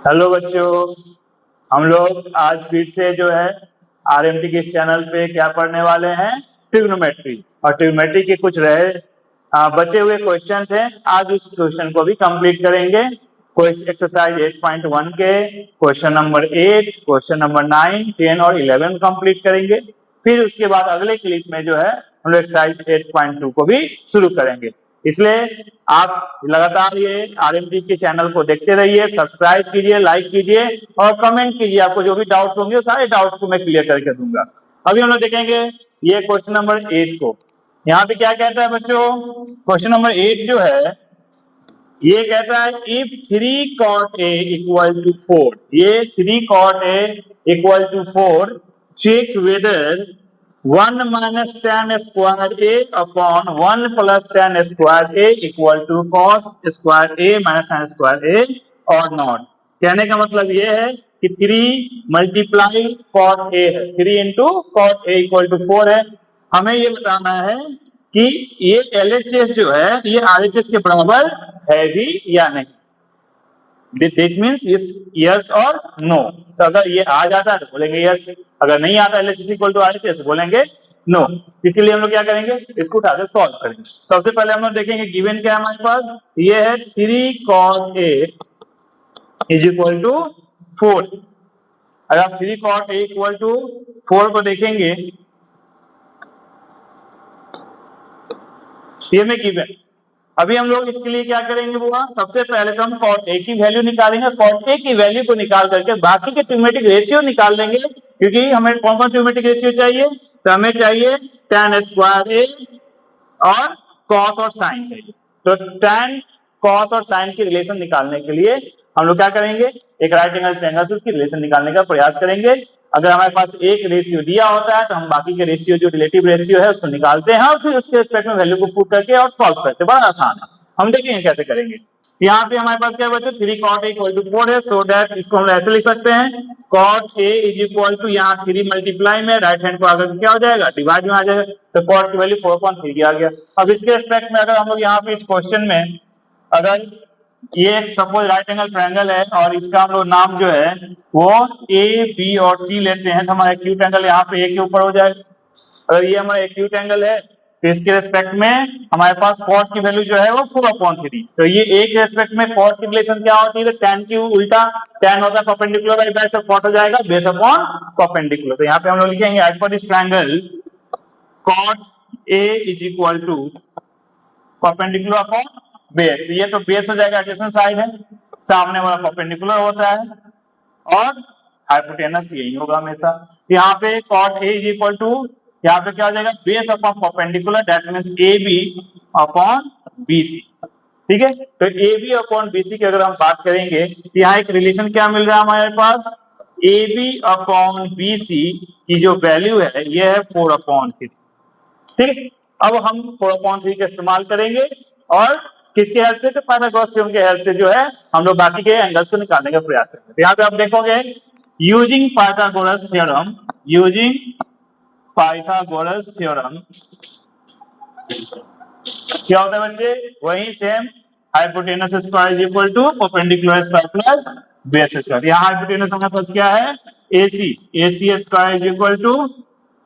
Hello बच्चों, हम लोग आज फिर से जो है आरएमटी के इस चैनल पे क्या पढ़ने वाले हैं, ट्रिग्नोमेट्री। और ट्रिग्नोमेट्री के कुछ बचे हुए क्वेश्चन थे, आज उस क्वेश्चन को भी कंप्लीट करेंगे। एक्सरसाइज 8.1 के क्वेश्चन नंबर 8, क्वेश्चन नंबर 9, 10 और 11 कंप्लीट करेंगे। फिर उसके बाद अगले क्लिप में जो है हम लोग एक्सरसाइज 8.2 को भी शुरू करेंगे। इसलिए आप लगातार ये आरएमटी के चैनल को देखते रहिए, सब्सक्राइब कीजिए, लाइक कीजिए और कमेंट कीजिए। आपको जो भी डाउट्स होंगे सारे डाउट्स को मैं क्लियर करके दूंगा। अभी हम लोग देखेंगे ये क्वेश्चन नंबर 8 को। यहाँ पे क्या कहता है बच्चों, क्वेश्चन नंबर 8 जो है ये कहता है if 3 cot a equal to 4, ये 3 cot a equal to 4, check whether 1 minus tan square a upon 1 plus tan square a equal to cos square a minus sin square a or not। कहने का मतलब ये है कि 3 multiply cot a है, 3 into cot a equal to 4 है। हमें ये बताना है कि ये LHS जो है ये RHS के बराबर है भी या नहीं। दिस मीन्स यस और नो। तो अगर ये आ जाता है तो बोलेंगे यस, अगर नहीं आता LHS इक्वल टू RHS तो बोलेंगे नो। इसीलिए हम लोग क्या करेंगे, इसको उठाकर सॉल्व करेंगे। सबसे पहले हम लोग देखेंगे गिवन क्या है हमारे पास, ये है 3 cot a is equal to 4। अगर आप 3 cot a इक्वल टू 4 को देखेंगे ये में गिवन। अभी हम लोग इसके लिए क्या करेंगे बुआ, सबसे पहले तो हम cot a की वैल्यू निकालेंगे। cot a की वैल्यू को निकाल करके बाकी के ट्रिग्नोमेट्रिक रेशियो निकाल लेंगे, क्योंकि हमें कौन कौन ट्रिग्नोमेट्रिक रेशियो चाहिए, तो हमें चाहिए tan स्क्वायर a और cos और sin चाहिए। तो tan, cos और sin की रिलेशन निकालने के लिए हम लोग क्या करेंगे, एक राइट एंगल ट्रायंगल से उसकी रिलेशन निकालने का प्रयास करेंगे। अगर हमारे पास एक रेशियो दिया होता है तो हम बाकी के रेशियो जो रिलेटिव रेशियो है उसको निकालते हैं और फिर उसके रिस्पेक्ट में वैल्यू को पुट करके और सॉल्व करते हैं। बड़ा आसान है, हम देखेंगे कैसे करेंगे। यहाँ पे हमारे पास क्या बच्चों 3 cot a इक्वल टू 4 है, सो दैट इसको हम ऐसे लिख सकते हैं cot a is equal to, यहाँ 3 मल्टीप्लाई में राइट हैंड को आकर क्या हो जाएगा, डिवाइड में आ जाएगा, तो cot की वैल्यू 4.3 आ गया। अब इसके रिस्पेक्ट में अगर हम लोग यहाँ पे इस क्वेश्चन में अगर ये सपोज राइट एंगल ट्रायंगल है और इसका हम लोग नाम जो है वो ए बी और सी लेते हैं, तो हमारा एक्यूट एंगल यहाँ पे ए के ऊपर हो जाएगा। अगर ये हमारा एक्यूट एंगल है तो इसके रेस्पेक्ट में हमारे पास cot की वैल्यू जो है वो 4/3। तो ये ए के रेस्पेक्ट में cot की रिलेशन क्या होती है, तो tan की उल्टा, tan होता है परपेंडिकुलर बाय बेस, तो cot हो जाएगा बेस अपॉन परपेंडिकुलर। तो यहाँ पे हम लोग लिखेंगे as per this triangle cot a is equal to perpendicular upon base. तो ये तो बेस हो जाएगा, एडजेसेंट साइड है, सामने वाला परपेंडिकुलर होता है और हाइपोटेनस यही होगा हमेशा। यहाँ पे cot a is equal to, यहाँ पे क्या हो जाएगा, base upon perpendicular, that means AB upon BC। ठीक है, तो AB अपॉन BC की अगर हम बात करेंगे तो यहाँ एक रिलेशन क्या मिल रहा है हमारे पास, AB अपॉन BC की जो वैल्यू है ये है 4/3। ठीक है, अब हम 4/3 का इस्तेमाल करेंगे और किसके हेल्प से, तो पाइथागोरस थ्योरम के हेल्प से जो है हम लोग बाकी के एंगल्स को निकालने का प्रयास करेंगे। तो यहाँ पे आप देखोगे using Pythagoras theorem, using Pythagoras theorem क्या होता है बच्चे, वही same hypotenuse square is equal to perpendicular square plus base square. यहाँ हाइपोटेनस हमारे पास क्या है, AC, AC square is equal to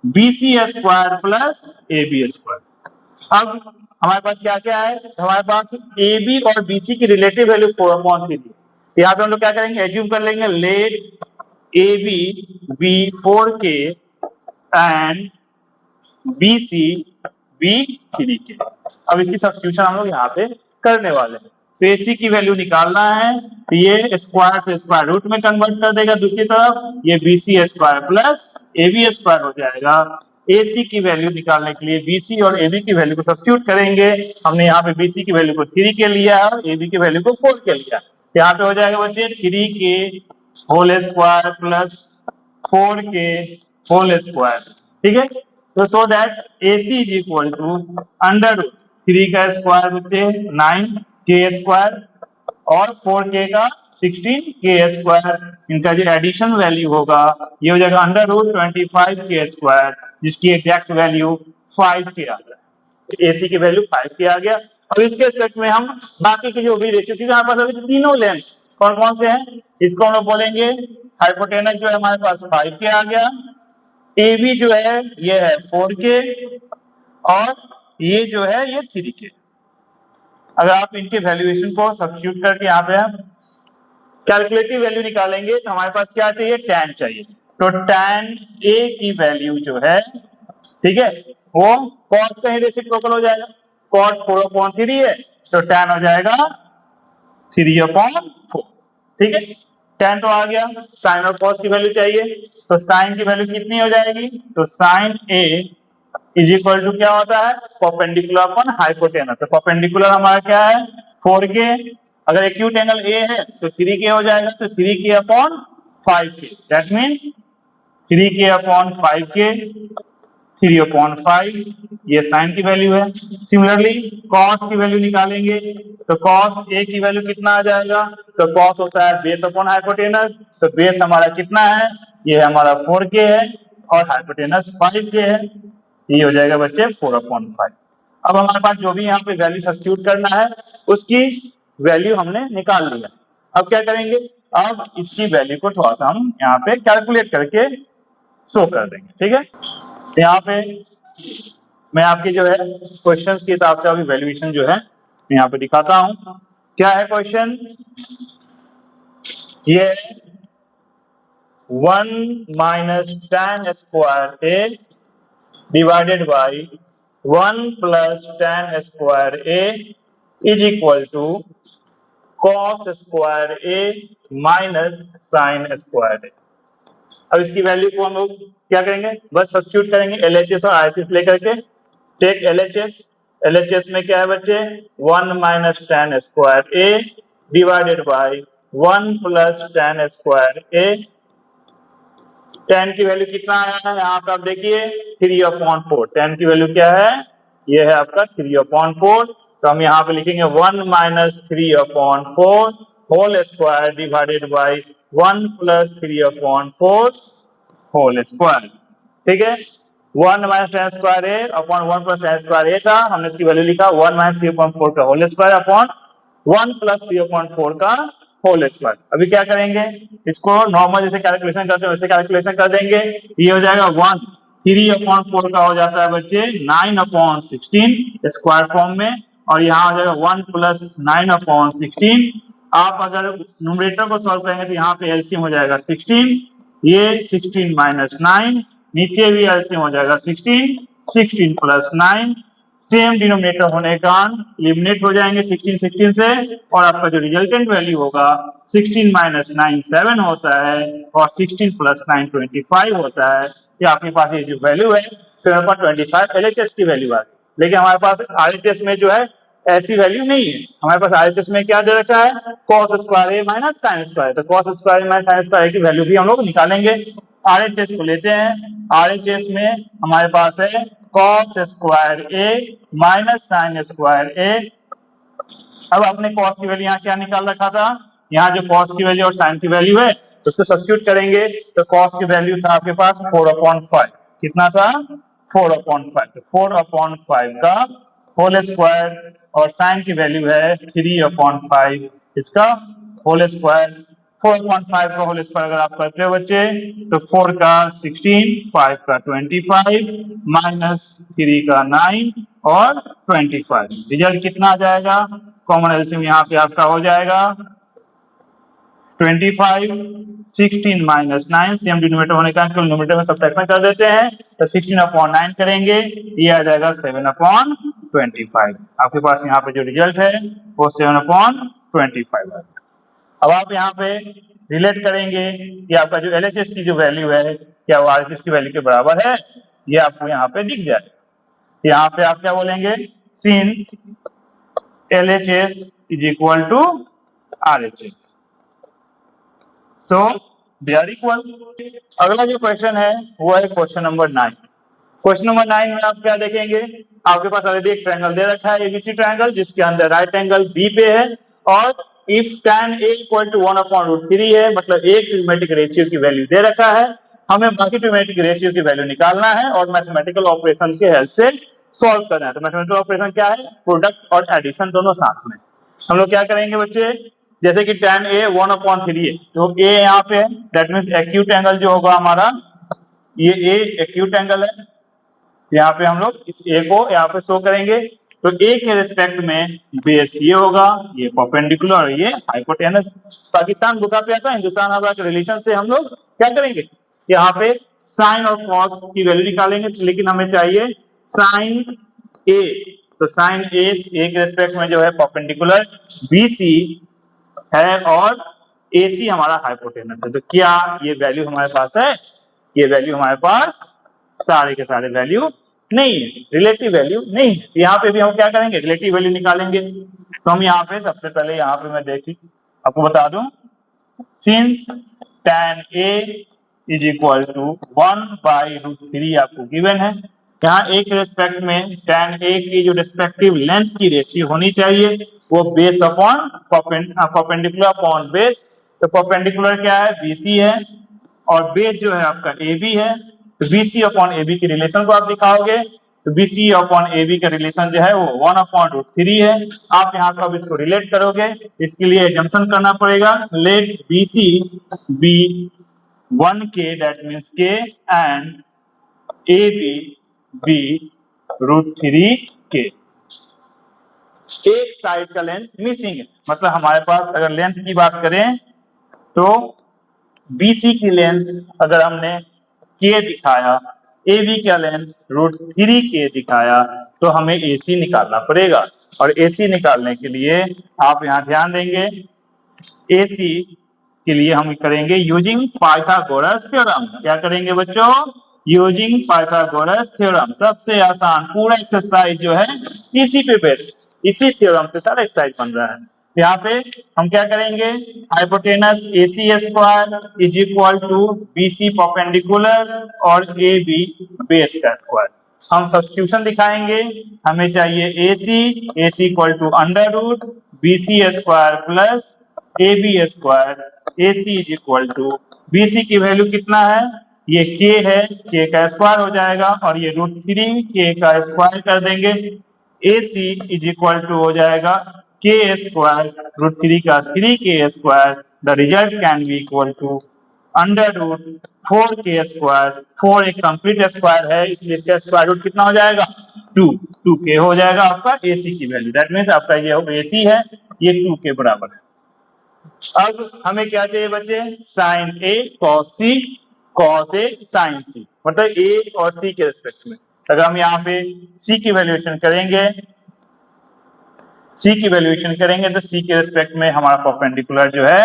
BC square plus AB square. अब हमारे पास क्या क्या है, हमारे पास AB और BC की रिलेटिव वैल्यू 4/3 थी। यहाँ पे हम लोग क्या करेंगे, एज्यूम कर लेंगे let AB be 4K and BC be 3K। अब इसकी सब्स्टिट्यूशन हम लोग यहाँ पे करने वाले हैं। तो AC की वैल्यू निकालना है तो ये स्क्वायर से स्क्वायर रूट में कन्वर्ट कर देगा, दूसरी तरफ ये BC square plus AB square हो जाएगा। AC की वैल्यू निकालने के लिए BC और AB की वैल्यू को सब्स्टिट्यूट करेंगे। हमने यहाँ पे BC की वैल्यू को 3 के लिया और AB की वैल्यू को 4 के लिया। यहाँ पे हो जाएगा बच्चे 3K whole square plus 4K whole square. ठीक है, तो so that AC is equal to under 3 का स्क्वायर बच्चे 9K स्क्वायर और 4K का 16K स्क्वायर। इनका जो एडिशन वैल्यू होगा ये हो जाएगा अंडर रूट 25K स्क्वायर, जिसकी एग्जैक्ट वैल्यू 5K आ गया। AC की वैल्यू 5K आ गया। अब इसके रिस्पेक्ट में हम बाकी की जो भी रेशियो थी, हमारे पास अभी तीनों लेंथ कौन कौन से हैं? इसको हम लोग बोलेंगे हाइपोटेनस जो है हमारे पास 5K आ गया, AB जो है ये है 4K, और ये जो है ये 3K। अगर आप इनके वैल्यूएशन को सब्स्टिट्यूट करके यहाँ पे आप कैलकुलेटिव वैल्यू निकालेंगे तो हमारे पास क्या चाहिए? tan चाहिए। तो tan A की वैल्यू जो है, ठीक है, वो cos का ही रेसिप्रोकल हो जाएगा। cos 4/3 है तो tan हो जाएगा 3/4। ठीक है, tan तो आ गया। sin और cos की वैल्यू चाहिए, तो sin की वैल्यू कितनी हो जाएगी? तो sin A is equal to क्या होता है? Perpendicular upon hypotenuse. तो परपेंडिकुलर हमारा क्या है? 4K। अगर एक्यूट एंगल A है तो 3K हो जाएगा, तो 3K upon 5K, that means 3K upon 5K, 3/5, ये साइन की वैल्यू है। सिमिलरली cos की वैल्यू निकालेंगे तो cos A की वैल्यू कितना आ जाएगा? तो cos होता है बेस अपॉन हाइपोटेनस, तो बेस हमारा कितना है? ये हमारा 4K है और हाइपोटेनस 5K है, ये हो जाएगा बच्चे 4/5। अब हमारे पास जो भी यहाँ पे वैल्यू सब्स्टिट्यूट करना है उसकी वैल्यू हमने निकाल लिया। अब क्या करेंगे? अब इसकी वैल्यू को थोड़ा सा हम यहाँ पे कैलकुलेट करके शो कर देंगे। ठीक है, यहाँ पे मैं आपके जो है क्वेश्चंस के हिसाब से अभी वैल्यूएशन जो है यहाँ पे दिखाता हूँ। क्या है क्वेश्चन? ये 1 minus tan square A divided by 1 plus tan square A is equal to cos square A minus sin square A। अब इसकी वैल्यू को हम लोग क्या करेंगे? बस सब्स्टिट्यूट करेंगे LHS और RHS लेकर के। टेक LHS, LHS में क्या है बच्चे? 1 minus tan square A divided by 1 plus tan square A। tan की वैल्यू कितना आया है? यहाँ पे आप देखिए 3/4। tan की वैल्यू क्या है? ये है आपका 3/4। तो हम यहाँ पे लिखेंगे 1 minus 3/4 whole square divided by 1 plus 3/4 whole square. ठीक है, 1 minus tan square A upon 1 plus tan square A था, हमने इसकी वैल्यू लिखा 1 माइनस 3/4 का होल स्क्वायर अपॉन 1 प्लस 3/4 का होल स्क्वायर। अभी क्या करेंगे? इसको नॉर्मल जैसे कैलकुलेशन करते हैं वैसे कैलकुलेशन कर देंगे। ये हो जाएगा 1 3/4 का हो जाता है बच्चे 9/16 स्क्वायर फॉर्म में, और यहाँ हो जाएगा 1 प्लस 9/16। आप अगर न्यूमरेटर को सॉल्व करेंगे तो यहाँ पे एलसीएम हो जाएगा 16, ये 16 माइनस 9, नीचे भी एलसीएम हो जाएगा 16, 16 प्लस 9, सेम डिनोमिनेटर होने के कारण एलिमिनेट हो जाएंगे 16 16 से, और आपका जो रिजल्टेंट वैल्यू होगा 16 माइनस 9 7 होता है, और 16 प्लस 9 25 होता है। ये आपके पास ये जो वैल्यू है 7/25 LHS की वैल्यू आ गई। लेकिन हमारे पास RHS में जो है ऐसी वैल्यू नहीं है। हमारे पास RHS में क्या दे रखा है? cos square A minus sin square. तो cos square A minus sin square की वैल्यू भी हम लोग निकालेंगे। RHS को लेते हैं। RHS में हमारे पास है cos square A minus sin square A। अब आपने cos की वैल्यू यहाँ क्या निकाल रखा था? यहाँ जो cos की वैल्यू और sin की वैल्यू है तो उसको सब्स्टिट्यूट करेंगे तो cos की वैल्यू था आपके पास 4/5। कितना था? 4/5। तो 4/5 का होल स्क्वायर, और sin की वैल्यू है 3/5 इसका होल स्क्वायर। 4/5 का होल स्क्वायर अगर आप करते हो बच्चे तो 4 का 16, 5 का 25, माइनस 3 का 9 और 25। रिजल्ट कितना आ जाएगा? कॉमन एलसीएम यहाँ पे आपका हो जाएगा 25, 16 माइनस 9, सेम डिनोमिनेटर होने का न्यूमरेटर में सब्ट्रैक्शन कर देते हैं तो 16/9 करेंगे, ये आ जाएगा 7/25। आपके पास यहाँ पे जो रिजल्ट है वो 7/25 है। अब आप यहाँ पे रिलेट करेंगे कि आपका जो LHS की जो वैल्यू है क्या वो RHS की वैल्यू के बराबर है, ये आपको यहाँ पे दिख जाए। यहाँ पे आप क्या बोलेंगे? Since LHS is equal to RHS, so they are equal. अगला जो क्वेश्चन है वो है क्वेश्चन नंबर 9। क्वेश्चन नंबर 9 में आप क्या देखेंगे? आपके पास ऑलरेडी एक ट्रायंगल दे रखा है ABC ट्रायंगल, जिसके अंदर राइट एंगल B पे है, और if tan A equal to 1/√3 है, मतलब एक ट्रिग्नोमेट्रिक रेशियो की वैल्यू दे रखा है। हमें बाकी ट्रिग्नोमेट्रिक रेशियो की वैल्यू निकालना है और मैथमेटिकल ऑपरेशन के हेल्प से सॉल्व करना है। तो मैथमेटिकल ऑपरेशन क्या है? प्रोडक्ट और एडिशन दोनों साथ में। हम लोग क्या करेंगे बच्चे? जैसे कि tan A 1/3 है, तो A यहाँ पे है, दैट मीन्स एक्यूट एंगल जो होगा हमारा, ये A एक्यूट एंगल है। यहाँ पे हम लोग इस A को यहाँ पे शो करेंगे, तो A के रिस्पेक्ट में बेस ये होगा, ये परपेंडिकुलर और ये हाइपोटेनस। पाकिस्तान बुका पे ऐसा, हिंदुस्तान हवा के रिलेशन से हम लोग क्या करेंगे, यहाँ पे साइन और कॉस की वैल्यू निकालेंगे, लेकिन हमें चाहिए साइन A। तो साइन A के रिस्पेक्ट में जो है परपेंडिकुलर BC है और AC हमारा हाइपोटेनस है। तो क्या ये वैल्यू हमारे पास है? ये वैल्यू हमारे पास सारे के सारे वैल्यू नहीं है, रिलेटिव वैल्यू नहीं है। यहाँ पे भी हम क्या करेंगे, रिलेटिव वैल्यू निकालेंगे। तो हम यहाँ पे सबसे पहले यहाँ पे मैं देखी आपको बता दूं, since tan A is equal to 1/√3 आपको गिवन है। यहाँ A के रेस्पेक्ट में tan A की जो रेस्पेक्टिव लेंथ की रेशियो होनी चाहिए वो base upon perpendicular upon base. तो परपेंडिकुलर क्या है, BC है, और बेस जो है आपका AB है। तो BC अपॉन AB की रिलेशन को आप दिखाओगे, तो BC अपॉन AB का रिलेशन जो है वो 1/√3 है। आप यहाँ कब इसको रिलेट करोगे, इसके लिए एजम्पशन करना पड़ेगा, let BC be 1K that means K and AB be √3K। एक साइड का लेंथ मिसिंग है, मतलब हमारे पास अगर लेंथ की बात करें तो BC की लेंथ अगर हमने K दिखाया, AB का लेंथ √3K दिखाया, तो हमें AC निकालना पड़ेगा। और AC निकालने के लिए आप यहाँ ध्यान देंगे, AC के लिए हम करेंगे यूजिंग पाइथागोरस थ्योरम। क्या करेंगे बच्चों, यूजिंग पाइथागोरस थ्योरम। सबसे आसान पूरा एक्सरसाइज जो है इसी पे बेस्ड, इसी थ्योरम से सारा एक्सरसाइज बन रहा है। यहाँ पे हम क्या करेंगे, hypotenuse AC square is equal to BC perpendicular और AB बेस का स्क्वायर। हम सब्स्टिट्यूशन दिखाएंगे, हमें चाहिए AC equal to under root BC square plus AB square. AC is equal to BC की वैल्यू कितना है, ये K है, K का स्क्वायर हो जाएगा, और ये √3K का स्क्वायर कर देंगे। AC इज इक्वल टू हो जाएगा K स्क्वायर √3 का 3K square. The result can be equal to under root 4K square. 4 एक कंप्लीट स्क्वायर है, इसलिए इसका स्क्वायर रूट कितना हो जाएगा, 2K हो जाएगा आपका AC की वैल्यू। दैट मीन्स आपका ये AC है, ये 2K बराबर है। अब हमें क्या चाहिए बच्चे, sign A cos C cos A sin C, मतलब A और C के रिस्पेक्ट में। अगर हम यहाँ पे C की वैल्यूएशन करेंगे, C की वैल्यूएशन करेंगे तो C के रिस्पेक्ट में हमारा परपेंडिकुलर जो है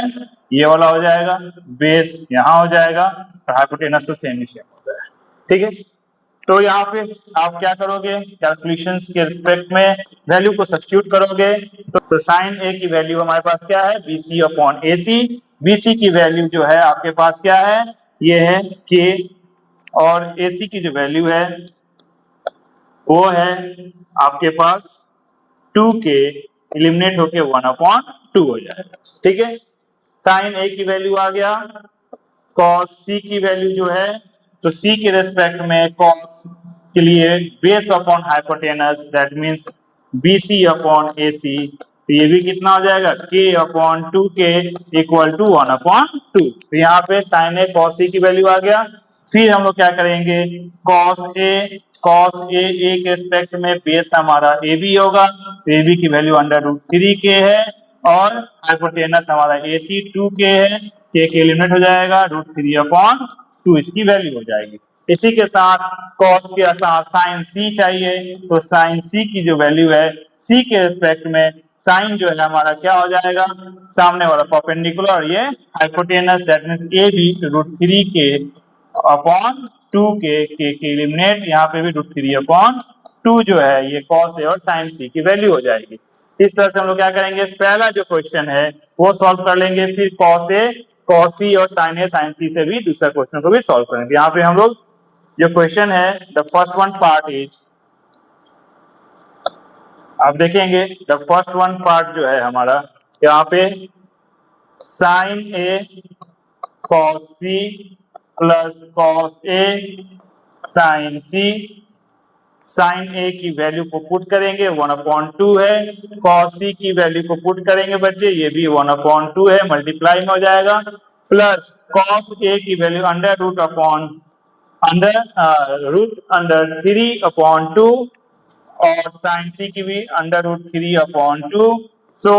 ये वाला हो जाएगा, बेस यहाँ हो जाएगा, और हाइपोटेनस तो सेम ही सेम हो जाएगा। ठीक है, तो यहाँ पे आप क्या करोगे, कैलकुलेशंस के रिस्पेक्ट में वैल्यू को सब्स्टिट्यूट करोगे। तो साइन A की वैल्यू हमारे पास क्या है, BC अपॉन AC। BC की वैल्यू जो है आपके पास क्या है, ये है K, और AC की जो वैल्यू है वो है आपके पास 2K, एलिमिनेट होके 1/2 हो जाएगा। ठीक है, साइन A की वैल्यू आ गया, cos C की वैल्यू जो है, तो C के रेस्पेक्ट में cos के लिए base upon hypotenuse, that means BC upon AC। तो ये भी कितना हो जाएगा, K upon 2K equal to 1/2। तो यहाँ पे sin A cos C की वैल्यू आ गया। फिर हम लोग क्या करेंगे, cos A के रेस्पेक्ट में बेस हमारा AB होगा, तो AB की वैल्यू अंडर√3K है, और हाइपोटेनस हमारा AC 2K है, K के एलिमिनेट हो जाएगा, √3/2 इसकी वैल्यू हो जाएगी। इसी के साथ cos के साथ sin C चाहिए, तो sin C की जो वैल्यू है, C के रिस्पेक्ट में साइन जो है हमारा क्या हो जाएगा, सामने वाला परपेंडिकुलर और ये hypotenuse, that means AB √3K upon 2K, K के एलिमिनेट, यहाँ पे भी √3/2 जो है ये cos A और sin C की वैल्यू हो जाएगी। इस तरह से हम लोग क्या करेंगे, पहला जो क्वेश्चन है वो सॉल्व कर लेंगे, फिर cos A cos C और sin A sin C से भी दूसरा क्वेश्चन को भी सॉल्व करेंगे। यहाँ पे हम लोग जो क्वेश्चन है, the first one part is, आप देखेंगे द फर्स्ट वन पार्ट जो है हमारा, यहाँ पे sin A cos C plus cos A sin C sine A की वैल्यू को पुट करेंगे 1/2 है, कॉस सी की वैल्यू को पुट करेंगे बच्चे, ये भी 1/2 है, मल्टीप्लाई में हो जाएगा, प्लस कॉस ए की वैल्यू अंडर 3/2 और साइन सी की भी √3/2, so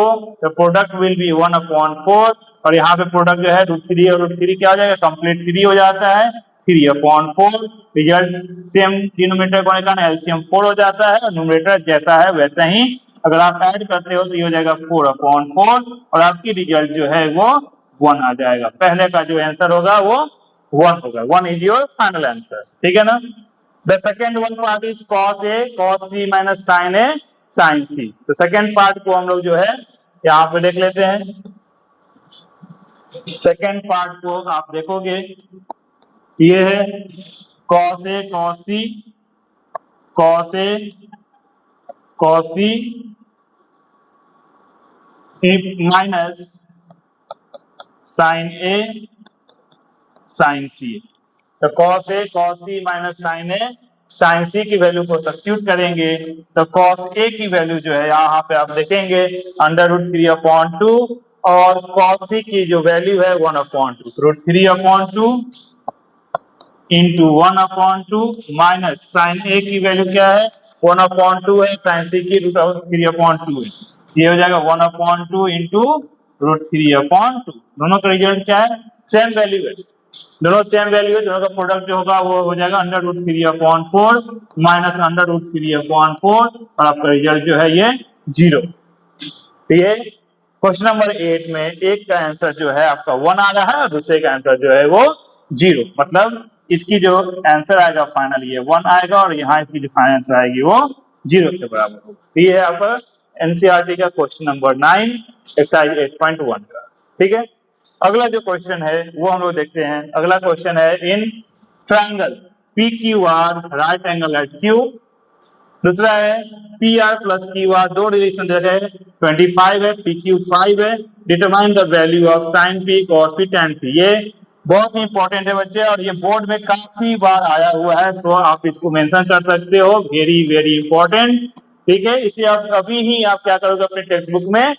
the product will be 1/4 और यहाँ पे प्रोडक्ट जो है √3 और √3 क्या हो जाएगा, कंप्लीट 3 हो जाता है, 3/4, रिजल्ट सेम डिनोमिनेटर को निकालना, एलसीएम 4 हो जाता है और न्यूमरेटर जैसा है वैसा ही अगर आप ऐड करते हो तो ये हो जाएगा 4/4 और आपकी रिजल्ट जो है वो 1 आ जाएगा। पहले का जो आंसर होगा वो 1 होगा, 1 इज योर फाइनल आंसर, ठीक है ना। The second one part is cos A cos C minus sin A sin C। तो सेकेंड पार्ट को हम लोग जो है यहाँ पे देख लेते हैं। सेकेंड पार्ट को आप देखोगे, ये है cos A cos C cos A cos C minus sin A sin C। तो cos A cos C minus sin A sin C की वैल्यू को सब्स्टिट्यूट करेंगे तो cos A की वैल्यू जो है यहाँ पे आप देखेंगे √3/2 और cos C की जो वैल्यू है 1/2, √3/2 इंटू 1/2 माइनस साइन A की वैल्यू क्या है 1/2 है, साइन C की √3/2 है, ये हो जाएगा 1/2 इंटू √3/2। दोनों का रिजल्ट क्या है, सेम वैल्यू है, दोनों सेम वैल्यू है, दोनों का प्रोडक्ट जो होगा वो हो जाएगा √3/4 माइनस √3/4 और आपका रिजल्ट जो है ये 0। तो ये क्वेश्चन नंबर 8 में एक का आंसर जो है आपका 1 आ रहा है और दूसरे का आंसर जो है वो 0, मतलब इसकी जो आंसर आएगा फाइनल ये 1 आएगा और यहाँ इसकी जो फाइनल आंसर आएगी वो 0 के बराबर होगा। ये है आपका एनसीईआरटी का क्वेश्चन नंबर 9 एक्सरसाइज 8.1 का, ठीक है। अगला जो क्वेश्चन है वो हम लोग देखते हैं। अगला क्वेश्चन है in triangle PQR right angle at Q। दूसरा है PR प्लस QR, दो रिलेशन दे रहे हैं, 25 है, PQ 5 है, determine the value of sin P cos P tan P। ये बहुत ही इंपॉर्टेंट है बच्चे और ये बोर्ड में काफी बार आया हुआ है, सो आप इसको मेंशन कर सकते हो, वेरी वेरी इंपॉर्टेंट, ठीक है। इसे आप अभी ही आप क्या करोगे अपने टेक्स्ट बुक में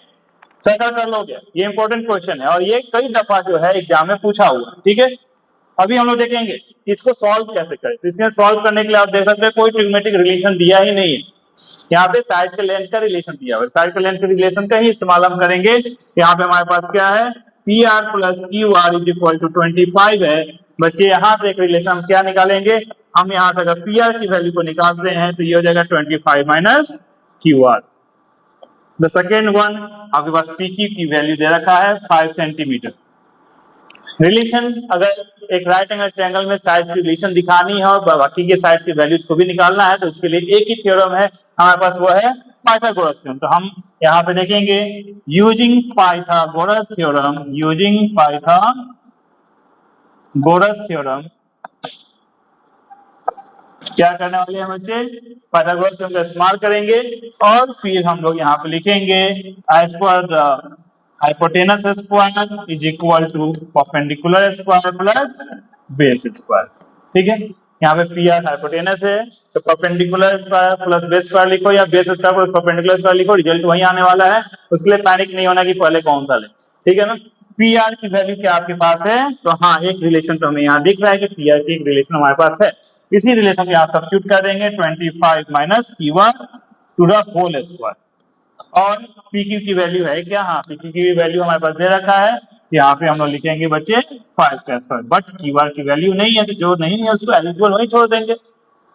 सर्कल कर लोगे, ये इंपॉर्टेंट क्वेश्चन है और ये कई दफा जो है एग्जाम में पूछा हुआ, ठीक है। अभी हम लोग देखेंगे इसको सॉल्व कैसे करें। तो इसमें सॉल्व करने के लिए आप देख सकते हैं कोई ट्रिग्मेटिक रिलेशन दिया ही नहीं है, यहाँ पे साइड के लेंथ का रिलेशन दिया हुआ है, साइड के लेंथ के रिलेशन का ही इस्तेमाल हम करेंगे। यहाँ पे हमारे पास क्या है PR plus QR is equal to 25 है बच्चे, यहाँ से एक रिलेशन हम क्या निकालेंगे, हम यहाँ से अगर PR की वैल्यू को निकालते हैं तो ये हो जाएगा 25 minus QR। The second one आपके पास PQ की वैल्यू दे रखा है 5 सेंटीमीटर। रिलेशन अगर एक राइट एंगल ट्रायंगल में साइड्स की रिलेशन दिखानी है और बाकी के साइड्स की वैल्यूज को भी निकालना है तो उसके लिए एक ही थ्योरम है हमारे पास, वो है पाइथागोरस थ्योरम। तो हम यहाँ पे देखेंगे यूजिंग पाइथागोरस थ्योरम क्या करने वाले हैं बच्चे, पाइथागोरस थ्योरम का इस्तेमाल करेंगे और फिर हम लोग यहाँ पे लिखेंगे as per the hypotenuse square is equal to perpendicular square plus base square, ठीक है। यहाँ पे PR हाइपोटेनस है तो perpendicular square plus base square लिखो या base square plus perpendicular square लिखो, रिजल्ट वही आने वाला है, उसके लिए पैनिक नहीं होना कि पहले कौन सा ले, ठीक है ना। PR की वैल्यू क्या आपके पास है, तो हाँ एक रिलेशन तो हमें यहाँ दिख रहा है कि PR की एक रिलेशन हमारे पास है, इसी रिलेशन को यहाँ सब्स्टिट्यूट कर देंगे 25 minus QR to the whole square. और PQ की वैल्यू है क्या, हाँ PQ की वैल्यू हमारे पास दे रखा है, यहाँ पे हम लोग लिखेंगे बच्चे 5 का स्क्वायर, बट QR की वैल्यू नहीं है तो जो नहीं है उसको एलिजिबल वही छोड़ देंगे।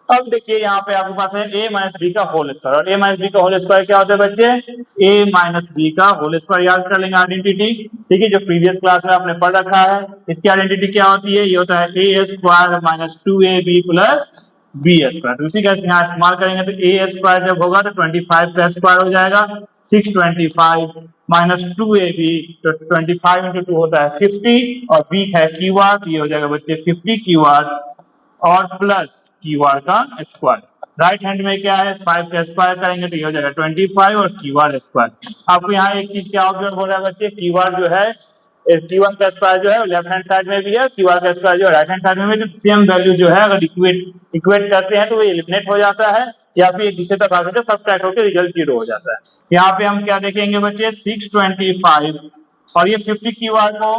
अब देखिए यहाँ पे आपके पास है A माइनस B का होल स्क्वायर, और A माइनस B का होल स्क्वायर क्या होता है बच्चे, A माइनस B का होल स्क्वायर याद कर लेंगे आइडेंटिटी, ठीक है, जो प्रीवियस क्लास में आपने पढ़ रखा है। इसकी आइडेंटिटी क्या होती है, ये होता है A square minus 2AB plus B square. उसी का यहाँ इस्तेमाल करेंगे तो A स्क्वायर जब होगा तो 25 का स्क्वायर हो जाएगा, 625 माइनस 2AB तो 25 इंटू 2 होता है 50 और B है QR, ये हो जाएगा बच्चे 50 QR और प्लस QR का स्क्वायर। राइट हैंड में क्या है 5 का स्क्वायर करेंगे तो ये हो जाएगा 25 और QR स्क्वायर। आपको यहाँ एक चीज क्या ऑब्जर्व हो रहा है बच्चे, QR जो है Q1 का स्क्वायर जो है लेफ्ट हैंड साइड में भी है, QR का स्क्वायर जो है राइट हैंड साइड में भी, तो सेम वैल्यू जो है अगर इक्वेट करते हैं तो वो एलिमिनेट हो जाता है, या फिर एक दूसरे तरफ आकर सब्ट्रैक्ट होकर रिजल्ट 0 हो जाता है। यहाँ पे हम क्या देखेंगे बच्चे 625 और ये 50 क्यूआर को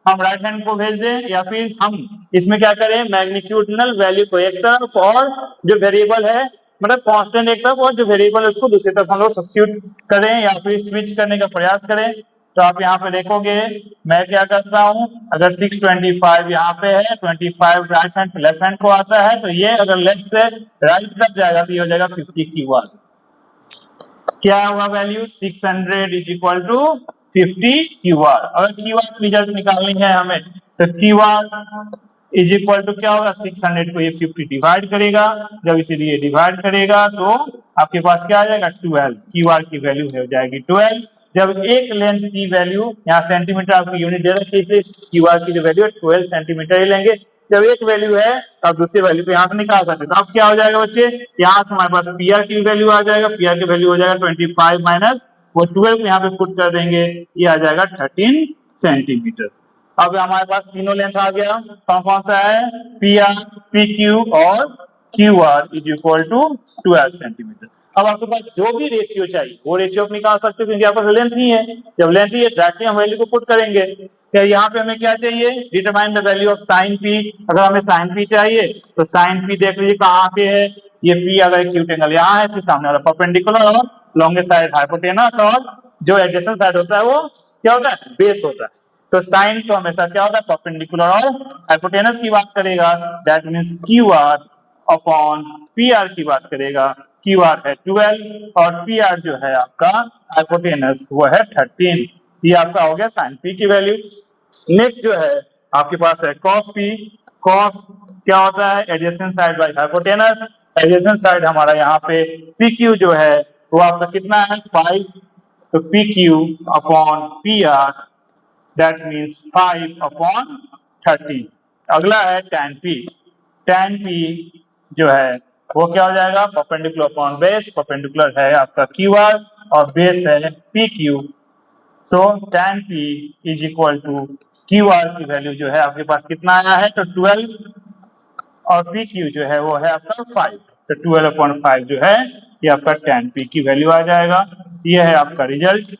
हम राइट हैंड को भेज दें या फिर हम इसमें क्या करें मैग्नीट्यूडनल वैल्यू को एक तरफ और जो वेरिएबल है मतलब कांस्टेंट एक तरफ और जो वेरिएबल है उसको दूसरी तरफ हम लोग सब्स्टिट्यूट करें या फिर स्विच करने का प्रयास करें। तो आप यहाँ पे देखोगे मैं क्या करता हूँ अगर 625 यहाँ पे है 25 राइट हैंड से लेफ्ट हैंड को आता है तो ये अगर लेफ्ट से राइट तरफ जाएगा तो ये हो जाएगा 50 क्यूआर। क्या हुआ value 600 is equal to 50 QR. अगर क्यूआर रिजल्ट निकालनी है हमें तो क्यूआर इज इक्वल टू क्या होगा 600 को ये 50 डिवाइड करेगा, जब इसीलिए डिवाइड करेगा तो आपके पास क्या आ जाएगा 12। क्यूआर की वैल्यू हो जाएगी 12। जब एक लेंथ की वैल्यू यहाँ सेंटीमीटर आपकी यूनिट दे रखी है क्यूआर की जो वैल्यू है 12 सेंटीमीटर ही लेंगे। जब एक वैल्यू है तो आप दूसरी वैल्यू को यहाँ से निकाल सकते हैं। तो अब क्या हो जाएगा बच्चे यहाँ से हमारे पास पीआर की वैल्यू आ जाएगा, पीआर की वैल्यू हो जाएगा 25 माइनस वो 12 यहाँ पे पुट कर देंगे ये आ जाएगा 13 सेंटीमीटर। अब हमारे पास तीनों लेंथ आ गया कौन कौन सा है पीआर पीक्यू और QR is equal to 12 centimetre. अब आपके पास जो भी रेशियो चाहिए वो रेशियो आप निकाल सकते हो क्योंकि आपके पास लेंथ ही है। जब लेंथ ही है डायरेक्टली हम वैल्यू को पुट करेंगे। क्या यहाँ पे हमें क्या चाहिए determine the value of sine P. अगर हमें साइन पी चाहिए तो साइन पी देख लीजिए कहाँ पे है ये पी अगर एक्यूट एंगल यहाँ है इसके सामने वाला परपेंडिकुलर और लॉन्गेस्ट साइड हाइपोटेनस और जो एडजेसेंट साइड होता है वो क्या होता है बेस होता है। तो साइन तो हमेशा क्या होता है परपेंडिकुलर और हाइपोटेनस की बात करेगा that means QR upon PR की बात करेगा। क्यूआर है 12 और पीआर जो है आपका हाइपोटेनस वो है 13। ये आपका हो गया साइन पी की वैल्यू। नेक्स्ट जो है आपके पास है कॉस पी। कॉस क्या होता है adjacent side by hypotenuse. Adjacent side हमारा यहाँ पे पी क्यू जो है वो आपका कितना है 5। तो P Q upon P R that means 5 upon 30। अगला है tan p। tan p जो है वो क्या हो जाएगा परपेंडिकुलर अपॉन बेस। परपेंडिकुलर है आपका क्यू आर और बेस है P Q. So tan p is equal to Q R की वैल्यू जो है आपके पास कितना आया है तो 12 और पी क्यू जो है वो है आपका 5। तो 12/5 जो है ये आपका tan p की वैल्यू आ जाएगा। ये है आपका रिजल्ट,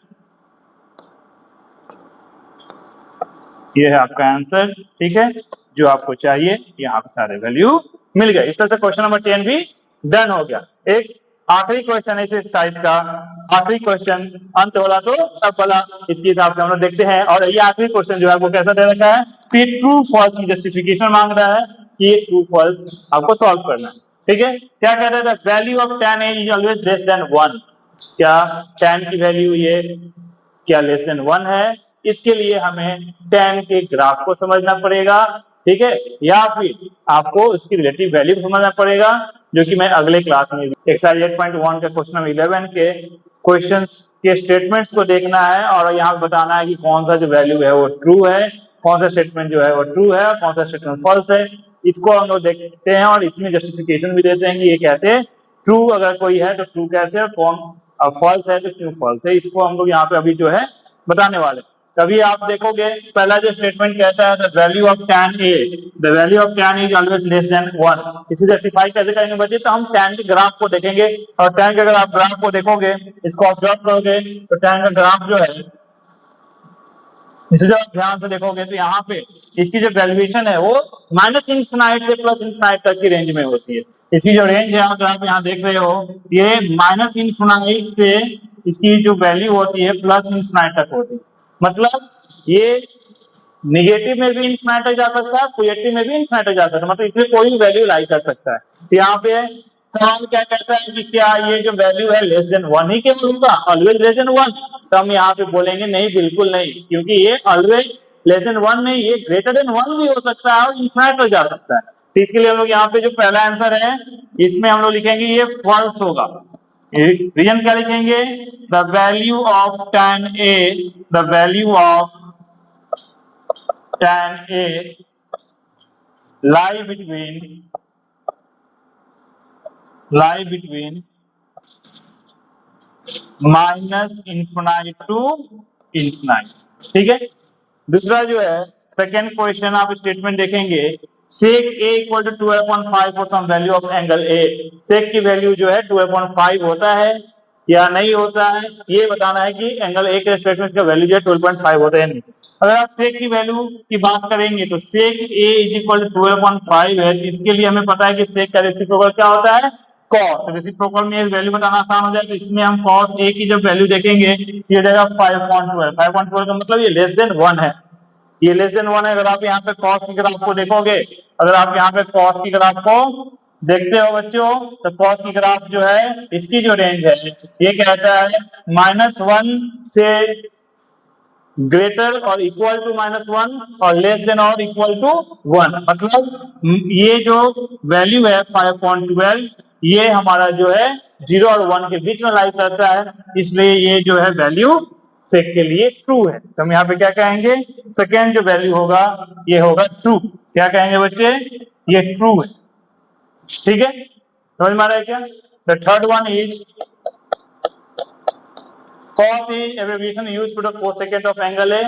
ये है आपका आंसर। ठीक है जो आपको चाहिए यहाँ पे सारे वैल्यू मिल गए। इस तरह से क्वेश्चन नंबर 10 भी डन हो गया। एक आखिरी क्वेश्चन है इस एक्सरसाइज का, आखिरी क्वेश्चन अंत होला तो सब भला इसके हिसाब से हम लोग देखते हैं। और ये आखिरी क्वेश्चन जो है वो कैसा दे रखा है कि ट्रू फॉल्स की जस्टिफिकेशन मांग रहा है कि ये ट्रू फॉल्स आपको सॉल्व करना है। ठीक है क्या कह रहा है value of tan a is always less than 1। क्या tan की वैल्यू ये क्या लेस देन 1 है। इसके लिए हमें tan के ग्राफ को समझना पड़ेगा। ठीक है या फिर आपको इसकी रिलेटिव वैल्यू को समझना पड़ेगा जो कि मैं अगले क्लास में एक्सरसाइज 8.1 का क्वेश्चन नंबर 11 के क्वेश्चंस के स्टेटमेंट्स को देखना है और यहाँ पे बताना है कि कौन सा जो वैल्यू है वो ट्रू है, कौन सा स्टेटमेंट जो है वो ट्रू है, कौन सा स्टेटमेंट फॉल्स है। इसको हम लोग देखते हैं और इसमें जस्टिफिकेशन भी देते हैं कि ये कैसे ट्रू अगर कोई है तो ट्रू कैसे और कौन फॉल्स है तो क्यों फॉल्स है। इसको हम लोग यहाँ पे अभी जो है बताने वाले। तभी आप देखोगे पहला जो स्टेटमेंट कहता है the value of tan a, the value of tan is always less than 1। इसे जस्टिफाई कैसे करेंगे बच्चे तो हम tan के ग्राफ को देखेंगे और tan के अगर आप ग्राफ को देखोगे इसको ऑब्जर्व करोगे तो tan का ग्राफ जो है इसे जब आप ध्यान से देखोगे तो यहाँ पे इसकी जो वैल्यूएशन है वो माइनस इनफिनाइट से प्लस इनफिनाइट तक की रेंज में होती है। इसकी जो रेंज है अगर आप यहाँ देख रहे हो ये माइनस इनफिनाइट से इसकी जो वैल्यू होती है प्लस इनफिनाइट तक होती है। मतलब ये निगेटिव में भी इनफिनाइट तक जा सकता है, पॉजिटिव में भी इनफिनाइट तक जा सकता है, मतलब इसमें कोई वैल्यू लाई कर सकता है। यहाँ पे सवाल क्या कहता है कि क्या ये जो वैल्यू है लेस देन 1 ही केवल होगा ऑलवेज लेस देन 1। तो हम यहाँ पे बोलेंगे नहीं बिल्कुल नहीं क्योंकि ये ऑलवेज लेस देन 1 नहीं ये ग्रेटर देन 1 भी हो सकता है और इनफिनाइट तक जा सकता है। तो इसके लिए हम लोग यहाँ पे जो पहला आंसर है इसमें हम लोग लिखेंगे ये फॉल्स होगा। रीजन क्या लिखेंगे the value of tan a, the value of tan a lie between minus infinite to infinite. ठीक है दूसरा जो है सेकेंड क्वेश्चन आप स्टेटमेंट देखेंगे sec a equal to 12.5 for some value of angle a। sec की वैल्यू जो है 12.5 होता है या नहीं होता है, ये बताना है कि एंगल a के रिस्पेक्ट में इसका वैल्यू जो है 12.5 होता है नहीं। अगर आप sec की वैल्यू की बात करेंगे तो sec a is equal to 12.5 है, इसके लिए हमें पता है कि sec का रेसिप्रोकल क्या होता है, cos। तो रेसिप्रोकल में वैल्यू बताना आसान हो जाए, तो इसमें हम cos a की जब वैल्यू देखेंगे ये जाएगा 5.12। 5.12 का मतलब ये लेस देन 1 है, ये लेस देन 1 है। अगर आप यहाँ पे cos की ग्राफ को देखोगे, अगर आप यहाँ पे cos की ग्राफ को देखते हो बच्चों, तो cos की ग्राफ जो है इसकी जो रेंज है ये कहता है -1 से ग्रेटर और इक्वल टू -1 और लेस देन और इक्वल टू 1। मतलब ये जो वैल्यू है 5.12 ये हमारा जो है 0 और 1 के बीच में लाई करता है, इसलिए ये जो है वैल्यू सेक के लिए ट्रू है। तो हम यहाँ पे क्या कहेंगे, सेकेंड जो वैल्यू होगा ये होगा ट्रू। क्या कहेंगे बच्चे, ये ट्रू है। ठीक है, समझ में आ रहा है क्या? The third one is cos is abbreviation used to the cosecant of angle A।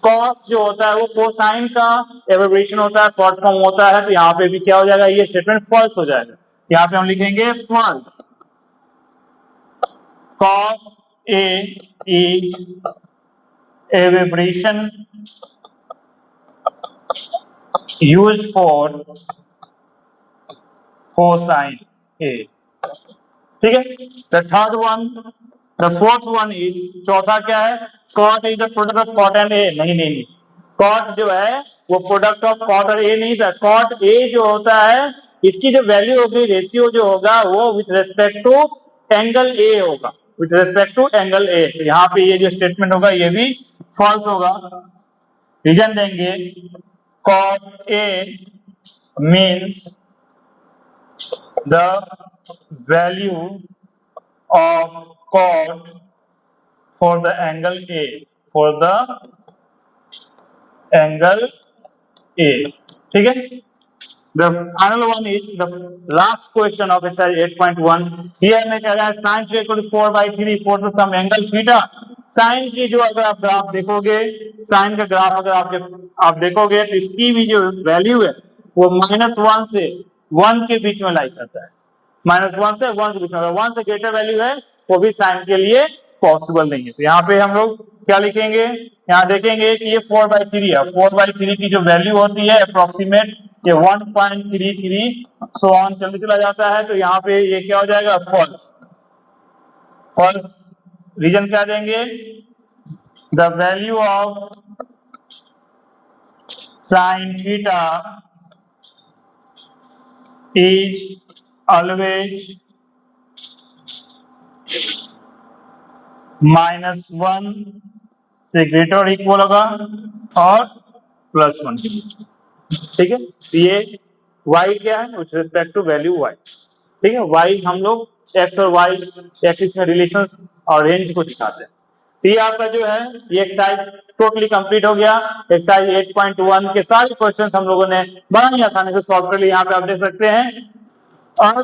cos जो होता है वो कोसाइन का एब्रिविएशन होता है, शॉर्ट फॉर्म होता है। तो यहाँ पे भी क्या हो जाएगा, ये स्टेटमेंट फॉल्स हो जाएगा। यहाँ पे हम लिखेंगे false. cos A is abbreviation used for cosine A। ठीक है, the third one, the fourth one is, चौथा क्या है, cot is the product of cot and a। नहीं, cot जो है वो प्रोडक्ट ऑफ cot और a नहीं था। cot a जो होता है इसकी जो वैल्यू होगी, रेशियो जो होगा वो with respect to angle a होगा, with respect to angle a। तो यहाँ पे ये जो स्टेटमेंट होगा ये भी फॉल्स होगा। रीजन देंगे, cot a means the value of cot for the angle A, for the angle A। ठीक है, the final one is the last question of exercise 8.1। here में कह रहा है sin theta equal to 4/3 for the some angle theta। sin की जो अगर आप ग्राफ देखोगे, sin का ग्राफ अगर आप देखोगे तो इसकी भी जो वैल्यू है वो -1 से 1 के बीच में लाई करता है। -1 से 1 के बीच में, 1 से ग्रेटर वैल्यू है वो भी साइन के लिए पॉसिबल नहीं है। तो यहाँ पे हम लोग क्या लिखेंगे, यहाँ देखेंगे कि ये 4/3 है। 4/3 की जो वैल्यू होती है अप्रोक्सीमेट ये 1.33 सो ऑन चलते चला जाता है। तो यहाँ पे ये क्या हो जाएगा, फॉल्स। फॉल्स रीजन क्या देंगे, the value of sine theta is always -1 से ग्रेटर और इक्वल होगा और +1। ठीक है, ये y क्या है, with respect to value y। ठीक है, y हम लोग x और y एक्सिस में रिलेशन और रेंज को दिखाते हैं। तो ये आपका जो है ये एक्सरसाइज टोटली कंप्लीट हो गया। एक्सरसाइज 8.1 के सारे क्वेश्चंस हम लोगों ने बड़ा ही आसानी से सॉल्व कर लिए, यहाँ पे आप देख सकते हैं। और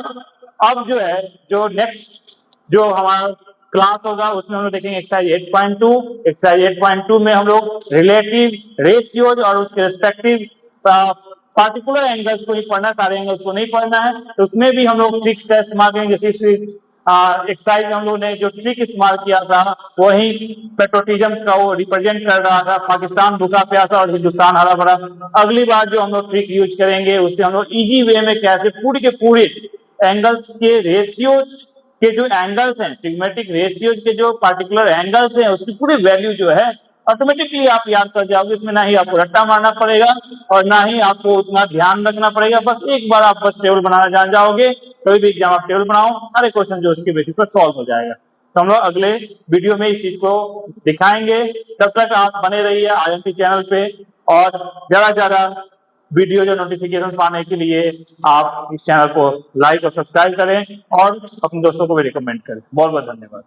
अब जो है जो नेक्स्ट जो हमारा क्लास होगा उसमें हम लोग देखेंगे एक्सरसाइज 8.2। एक्सरसाइज 8.2 में हम लोग रिलेटिव रेशियोज और उसके रिस्पेक्टिव पार्टिकुलर एंगल्स को ही पढ़ना है, सारे एंगल्स को नहीं पढ़ना है। तो उसमें भी हम लोग ट्रिक्स का इस्तेमाल करेंगे। जैसे एक्सरसाइज हम लोग ने जो ट्रिक इस्तेमाल किया था वही पेट्रोटिज्म का वो रिप्रेजेंट कर रहा था, पाकिस्तान भूखा प्यासा और हिंदुस्तान हरा भरा। अगली बार जो हम लोग ट्रिक यूज करेंगे उससे हम लोग इजी वे में कैसे पूरे के पूरे एंगल्स के रेशियोज के जो एंगल्स हैं, ट्रिग्मेटिक रेशियोज के जो पार्टिकुलर एंगल्स हैं उसकी पूरी वैल्यू जो है ऑटोमेटिकली आप याद कर जाओगे। इसमें ना ही आपको रट्टा मारना पड़ेगा और ना ही आपको उतना ध्यान रखना पड़ेगा। बस एक बार आप बस टेबल बनाना जान जाओगे, कोई भी एग्जाम आप टेबल बनाओ, सारे क्वेश्चन जो उसके बेसिस पर सॉल्व हो जाएगा। तो हम लोग अगले वीडियो में इस चीज को दिखाएंगे। तब तक आप बने रहिए IMP चैनल पे और ज्यादा वीडियो जो नोटिफिकेशन पाने के लिए आप इस चैनल को लाइक और सब्सक्राइब करें और अपने दोस्तों को भी रिकमेंड करें। बहुत बहुत धन्यवाद।